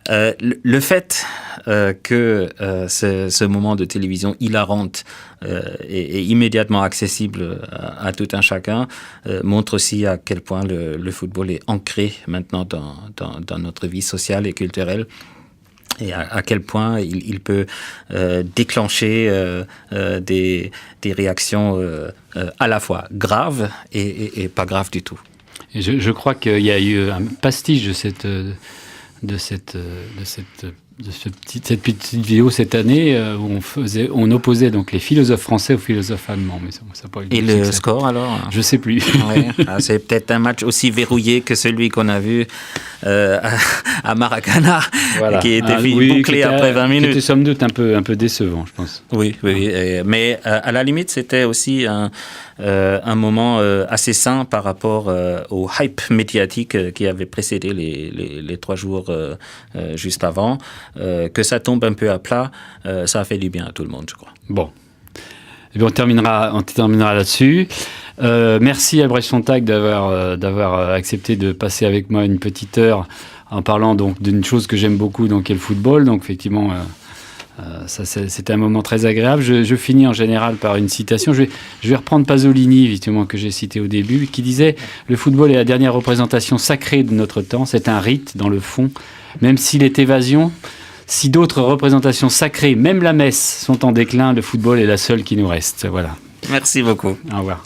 Le fait que ce moment de télévision hilarante est immédiatement accessible à tout un chacun montre aussi à quel point le football est ancré maintenant dans notre vie sociale et culturelle. Et à quel point il peut déclencher des réactions à la fois graves et pas graves du tout. Et je crois qu'il y a eu un pastiche de cette petite vidéo cette année où on opposait donc les philosophes français aux philosophes allemands. Mais ça n'a pas eu et le score alors? Je sais plus. Ouais. C'est peut-être un match aussi verrouillé que celui qu'on a vu à Maracana, qui était bouclé après 20 minutes. C'était somme toute un peu décevant, je pense. Oui. Mais à la limite, c'était aussi un moment assez sain par rapport au hype médiatique qui avait précédé les 3 jours juste avant. Que ça tombe un peu à plat, ça a fait du bien à tout le monde, je crois. Bon. Et bien, on terminera là-dessus. Merci à Albrecht Sontag d'avoir accepté de passer avec moi une petite heure en parlant donc d'une chose que j'aime beaucoup, donc qui est le football. Donc effectivement, c'était un moment très agréable. Je finis en général par une citation. Je vais reprendre Pasolini, évidemment, que j'ai cité au début, qui disait « Le football est la dernière représentation sacrée de notre temps. C'est un rite, dans le fond. Même s'il est évasion, si d'autres représentations sacrées, même la messe, sont en déclin, le football est la seule qui nous reste. » Voilà. Merci beaucoup. Au revoir.